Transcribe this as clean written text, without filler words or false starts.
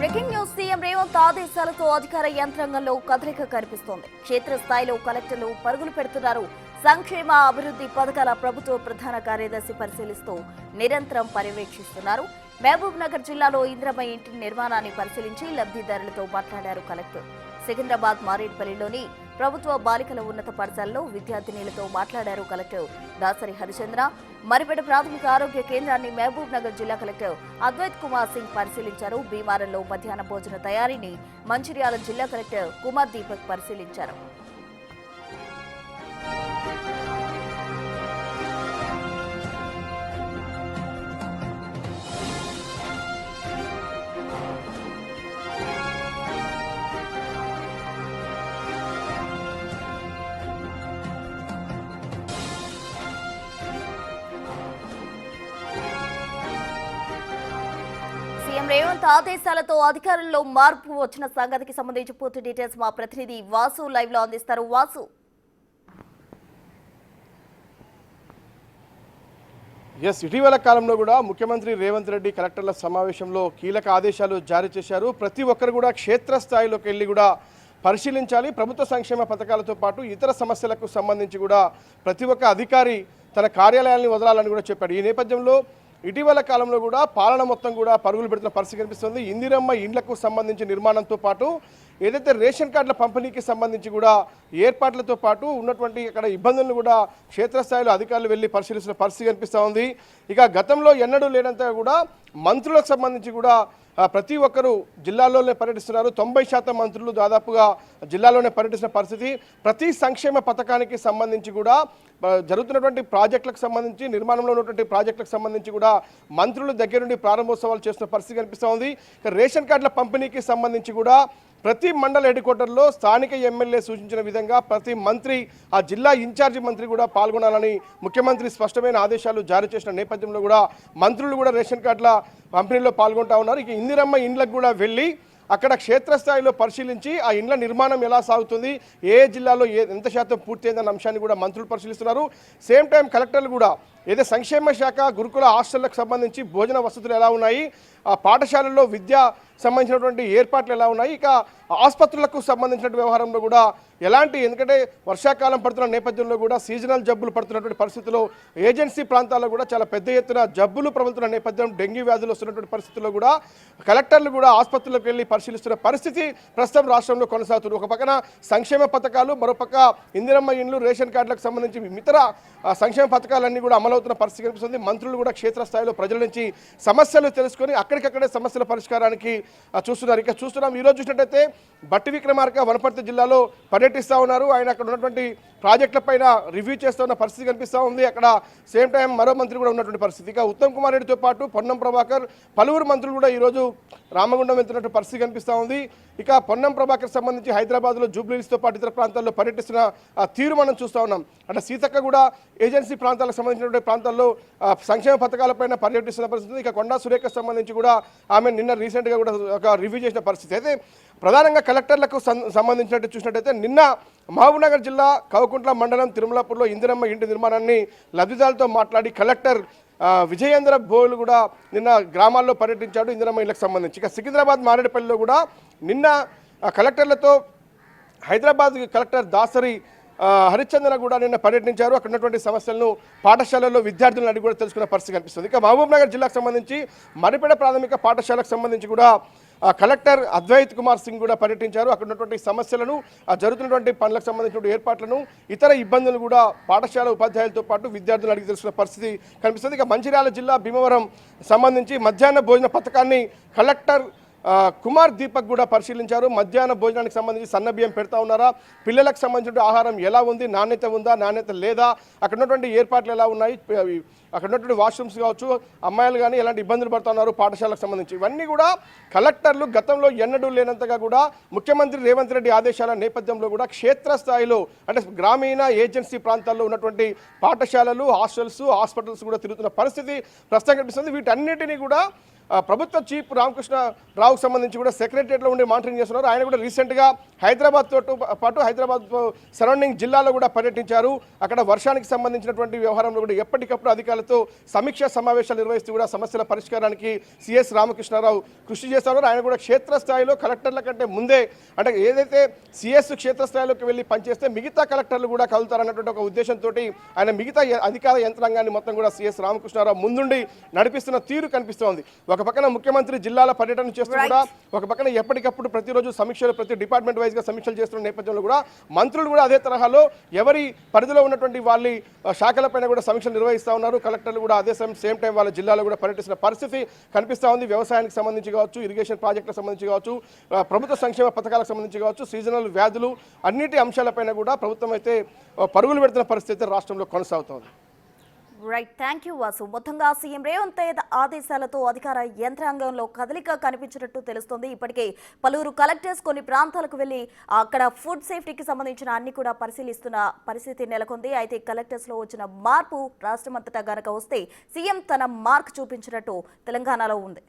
Breaking news CM Revanth ఆదేశాలతో అధికార యంత్రాంగంలో కదలిక కనిపిస్తోంది. క్షేత్రస్థాయిలో కలెక్టర్లు పరుగులు పెడుతున్నారు. సంక్షేమ అభివృద్ధి పథకాల ప్రభుత్వ ప్రధాన కార్యదర్శి పరిశీలిస్తూ నిరంతరం పర్యవేక్షిస్తున్నారు. మహబూబ్ నగర్ జిల్లాలో ఇంద్రమ్మ ఇంటి నిర్మాణాన్ని పరిశీలించి లబ్ధిదారులతో మాట్లాడారు కలెక్టర్. సికింద్రాబాద్ మారేడ్పల్లిలోని ప్రభుత్వ బాలికల ఉన్నత పాఠశాలలో విద్యార్థినులతో మాట్లాడారు కలెక్టర్ దాసరి హరిచంద్ర. మరిపేట ప్రాథమిక ఆరోగ్య కేంద్రాన్ని మహబూబ్ నగర్ జిల్లా కలెక్టర్ అద్వైత్ కుమార్ సింగ్ పరిశీలించారు. భీమారంలో మధ్యాహ్న భోజన తయారీని మంచిర్యాల జిల్లా కలెక్టర్ కుమార్ దీపక్ పరిశీలించారు. సీఎం రేవంత్ ఆదేశాలతో అధికారుల్లో మార్పు వచ్చిన సంగతికి సంబంధించి పూర్తి డీటెయిల్స్ మా ప్రతినిధి వాసు లైవ్ లో అందిస్తారు. వాసు, ఇటీవల కాలంలో కూడా ముఖ్యమంత్రి రేవంత్ రెడ్డి కలెక్టర్ల సమావేశంలో కీలక ఆదేశాలు జారీ చేశారు. ప్రతి ఒక్కరు కూడా క్షేత్రస్థాయిలోకి వెళ్ళి కూడా పరిశీలించాలి. ప్రభుత్వ సంక్షేమ పథకాలతో పాటు ఇతర సమస్యలకు సంబంధించి కూడా ప్రతి ఒక్క అధికారి తన కార్యాలయాన్ని వదలాలని కూడా చెప్పాడు. ఈ నేపథ్యంలో ఇటీవల కాలంలో కూడా పాలన మొత్తం కూడా పరుగులు పెడుతున్న పరిస్థితి కనిపిస్తుంది. ఇందిరమ్మ ఇండ్లకు సంబంధించి నిర్మాణంతో పాటు ఏదైతే రేషన్ కార్డుల పంపిణీకి సంబంధించి కూడా ఏర్పాట్లతో పాటు ఉన్నటువంటి అక్కడ ఇబ్బందులను కూడా క్షేత్రస్థాయిలో అధికారులు వెళ్ళి పరిశీలిస్తున్న పరిస్థితి కనిపిస్తూ ఉంది. ఇక గతంలో ఎన్నడూ లేనంతగా కూడా మంత్రులకు సంబంధించి కూడా ప్రతి ఒక్కరూ జిల్లాలోనే పర్యటిస్తున్నారు. 90% మంత్రులు దాదాపుగా జిల్లాలోనే పర్యటిస్తున్న పరిస్థితి. ప్రతి సంక్షేమ పథకానికి సంబంధించి కూడా జరుగుతున్నటువంటి ప్రాజెక్టులకు సంబంధించి నిర్మాణంలో ఉన్నటువంటి ప్రాజెక్టులకు సంబంధించి కూడా మంత్రులు దగ్గర నుండి ప్రారంభోత్సవాలు చేస్తున్న పరిస్థితి కనిపిస్తూ ఉంది. రేషన్ కార్డుల పంపిణీకి సంబంధించి కూడా ప్రతి మండల హెడ్ క్వార్టర్లో స్థానిక ఎమ్మెల్యే సూచించిన విధంగా ప్రతి మంత్రి ఆ జిల్లా ఇన్ఛార్జి మంత్రి కూడా పాల్గొనాలని ముఖ్యమంత్రి స్పష్టమైన ఆదేశాలు జారీ చేసిన నేపథ్యంలో కూడా మంత్రులు కూడా రేషన్ కార్డుల పంపిణీలో పాల్గొంటా ఉన్నారు. ఇక ఇందిరమ్మ ఇండ్లకు కూడా వెళ్ళి అక్కడ క్షేత్రస్థాయిలో పరిశీలించి ఆ ఇండ్ల నిర్మాణం ఎలా సాగుతుంది, ఏ జిల్లాలో ఎంత శాతం పూర్తయిందన్న అంశాన్ని కూడా మంత్రులు పరిశీలిస్తున్నారు. సేమ్ టైం కలెక్టర్లు కూడా ఏదో సంక్షేమ శాఖ గురుకుల హాస్టళ్లకు సంబంధించి భోజన వసతులు ఎలా ఉన్నాయి, ఆ పాఠశాలల్లో విద్య సంబంధించినటువంటి ఏర్పాట్లు ఎలా ఉన్నాయి, ఇక ఆసుపత్రులకు సంబంధించిన వ్యవహారంలో కూడా ఎలాంటి, ఎందుకంటే వర్షాకాలం పడుతున్న నేపథ్యంలో కూడా సీజనల్ జబ్బులు పడుతున్నటువంటి పరిస్థితుల్లో ఏజెన్సీ ప్రాంతాల్లో కూడా చాలా పెద్ద ఎత్తున జబ్బులు ప్రబలుతున్న నేపథ్యం, డెంగ్యూ వ్యాధులు వస్తున్నటువంటి పరిస్థితుల్లో కూడా కలెక్టర్లు కూడా ఆసుపత్రులకు వెళ్ళి పరిశీలిస్తున్న పరిస్థితి ప్రస్తుతం రాష్ట్రంలో కొనసాగుతుంది. ఒక పక్కన సంక్షేమ పథకాలు, మరోపక్క ఇందిరమ్మ ఇండ్లు, రేషన్ కార్డులకు సంబంధించి ఇతర సంక్షేమ పథకాలన్నీ కూడా అమలవుతున్న పరిస్థితి కనిపిస్తుంది. మంత్రులు కూడా క్షేత్రస్థాయిలో ప్రజల నుంచి సమస్యలు తెలుసుకొని అక్కడికక్కడే సమస్యల పరిష్కారానికి చూస్తున్నారు. ఇక చూస్తున్నాం, ఈరోజు చూసినట్టయితే బట్టి విక్రమార్క వనపర్తి జిల్లాలో పర్యటిస్తూ ఉన్నారు. ఆయన అక్కడ ఉన్నటువంటి ప్రాజెక్టుల పైన రివ్యూ చేస్తూ ఉన్న పరిస్థితి కనిపిస్తూ ఉంది. అక్కడ సేమ్ టైం మరో మంత్రి కూడా ఉన్నటువంటి పరిస్థితి. ఇక ఉత్తమ్ కుమార్ రెడ్డితో పాటు పొన్నం ప్రభాకర్, పలువురు మంత్రులు కూడా ఈరోజు రామగుండం వెళ్తున్నటువంటి పరిస్థితి కనిపిస్తూ ఉంది. ఇక పొన్నం ప్రభాకర్ సంబంధించి హైదరాబాద్లో జూబ్లీహిల్స్తో పాటు ఇతర ప్రాంతాల్లో పర్యటిస్తున్న తీరు మనం చూస్తూ ఉన్నాం. అంటే సీతక్క కూడా ఏజెన్సీ ప్రాంతాలకు సంబంధించినటువంటి ప్రాంతాల్లో సంక్షేమ పథకాలపైన పర్యటిస్తున్న పరిస్థితి. ఇక కొండా సురేఖ సంబంధించి కూడా ఆమె నిన్న రీసెంట్గా కూడా ఒక రివ్యూ చేసిన పరిస్థితి. అయితే ప్రధానంగా కలెక్టర్లకు సంబంధించినట్టు చూసినట్టయితే నిన్న మహబూబ్నగర్ జిల్లా కవకుంట్ల మండలం తిరుమలాపూర్లో ఇందిరమ్మ ఇంటి నిర్మాణాన్ని లబ్ధిదారులతో మాట్లాడి కలెక్టర్ విజయేంద్ర బోలు కూడా నిన్న గ్రామాల్లో పర్యటించాడు ఇందిరమ్మ ఇళ్లకు సంబంధించి. ఇక సికింద్రాబాద్ మారేడుపల్లిలో కూడా నిన్న కలెక్టర్లతో హైదరాబాద్ కలెక్టర్ దాసరి హరిచంద్ర కూడా నిన్న పర్యటించారు. అక్కడ ఉన్నటువంటి సమస్యలను పాఠశాలల్లో విద్యార్థులను అడిగి కూడా తెలుసుకునే పరిస్థితి కనిపిస్తుంది. ఇక మహబూబ్నగర్ జిల్లాకు సంబంధించి మరిపేట ప్రాథమిక పాఠశాలకు సంబంధించి కూడా కలెక్టర్ అద్వైత్ కుమార్ సింగ్ కూడా పర్యటించారు. అక్కడ ఉన్నటువంటి సమస్యలను, జరుగుతున్నటువంటి పనులకు సంబంధించిన ఏర్పాట్లను, ఇతర ఇబ్బందులు కూడా పాఠశాల ఉపాధ్యాయులతో పాటు విద్యార్థులు అడిగి తెలుసుకునే పరిస్థితి కనిపిస్తుంది. ఇక మంచిర్యాల జిల్లా భీమవరం సంబంధించి మధ్యాహ్న భోజన పథకాన్ని కలెక్టర్ కుమార్ దీపక్ కూడా పరిశీలించారు. మధ్యాహ్న భోజనానికి సంబంధించి సన్న బియ్యం పెడతా ఉన్నారా, పిల్లలకు సంబంధించిన ఆహారం ఎలా ఉంది, నాణ్యత ఉందా, నాణ్యత లేదా, అక్కడ ఉన్నటువంటి ఏర్పాట్లు ఎలా ఉన్నాయి, అక్కడ ఉన్నటువంటి వాష్రూమ్స్ కావచ్చు, అమ్మాయిలు కానీ ఎలాంటి ఇబ్బందులు పడుతున్నారు పాఠశాలకు సంబంధించి, ఇవన్నీ కూడా కలెక్టర్లు గతంలో ఎన్నడూ లేనంతగా కూడా ముఖ్యమంత్రి రేవంత్ రెడ్డి ఆదేశాల నేపథ్యంలో కూడా క్షేత్రస్థాయిలో అంటే గ్రామీణ ఏజెన్సీ ప్రాంతాల్లో ఉన్నటువంటి పాఠశాలలు, హాస్టల్స్, హాస్పిటల్స్ కూడా తిరుగుతున్న పరిస్థితి ప్రస్తుతం కనిపిస్తుంది. వీటన్నిటినీ కూడా ప్రభుత్వ చీఫ్ రామకృష్ణ రావుకు సంబంధించి కూడా సెక్రటరియట్లో ఉండి మానిటరింగ్ చేస్తున్నారు. ఆయన కూడా రీసెంట్గా హైదరాబాద్తో పాటు హైదరాబాద్ సరౌండింగ్ జిల్లాలో కూడా పర్యటించారు. అక్కడ వర్షానికి సంబంధించినటువంటి వ్యవహారంలో కూడా ఎప్పటికప్పుడు అధికారులతో సమీక్షా సమావేశాలు నిర్వహిస్తూ కూడా సమస్యల పరిష్కారానికి సిఎస్ రామకృష్ణారావు కృషి చేస్తున్నారు. ఆయన కూడా క్షేత్రస్థాయిలో కలెక్టర్ల కంటే ముందే అంటే ఏదైతే సిఎస్ క్షేత్రస్థాయిలోకి వెళ్ళి పనిచేస్తే మిగతా కలెక్టర్లు కూడా కలుగుతారన్నటువంటి ఒక ఉద్దేశంతో ఆయన మిగతా అధికార యంత్రాంగాన్ని మొత్తం కూడా సిఎస్ రామకృష్ణారావు ముందుండి నడిపిస్తున్న తీరు కనిపిస్తోంది. ఒక పక్కన ముఖ్యమంత్రి జిల్లాల పర్యటన చేస్తూ కూడా ఒక పక్కన ఎప్పటికప్పుడు ప్రతిరోజు సమీక్షలు ప్రతి డిపార్ట్మెంట్ వైజ్ గా సమీక్షలు చేస్తున్న నేపథ్యంలో కూడా మంత్రులు కూడా అదే తరహాలో ఎవరి పరిధిలో ఉన్నటువంటి వాళ్ళ శాఖలపైన కూడా సమీక్షలు నిర్వహిస్తూ ఉన్నారు. కలెక్టర్లు కూడా అదే సేమ్ టైం వాళ్ళ జిల్లాలో కూడా పర్యటిస్తున్న పరిస్థితి కనిపిస్తూ ఉంది. వ్యవసాయానికి సంబంధించి కావచ్చు, ఇరిగేషన్ ప్రాజెక్టులకు సంబంధించి కావచ్చు, ప్రభుత్వ సంక్షేమ పథకాలకు సంబంధించి కావచ్చు, సీజనల్ వ్యాధులు అన్నిటి అంశాలపైన కూడా ప్రభుత్వం అయితే పరుగులు పెడుతున్న పరిస్థితి రాష్ట్రంలో కొనసాగుతోంది. Right, thank you Vasu. మొత్తంగా సీఎం రేవంత్ ఆదేశాలతో అధికార యంత్రాంగంలో కదలిక కనిపించినట్టు తెలుస్తోంది. ఇప్పటికే పలువురు కలెక్టర్స్ కొన్ని ప్రాంతాలకు వెళ్లి అక్కడ ఫుడ్ సేఫ్టీకి సంబంధించిన అన్ని కూడా పరిశీలిస్తున్న పరిస్థితి నెలకొంది. అయితే కలెక్టర్స్ లో వచ్చిన మార్పు రాష్ట్రమంతటా గనక వస్తే సీఎం తన మార్క్ చూపించినట్టు తెలంగాణలో ఉంది.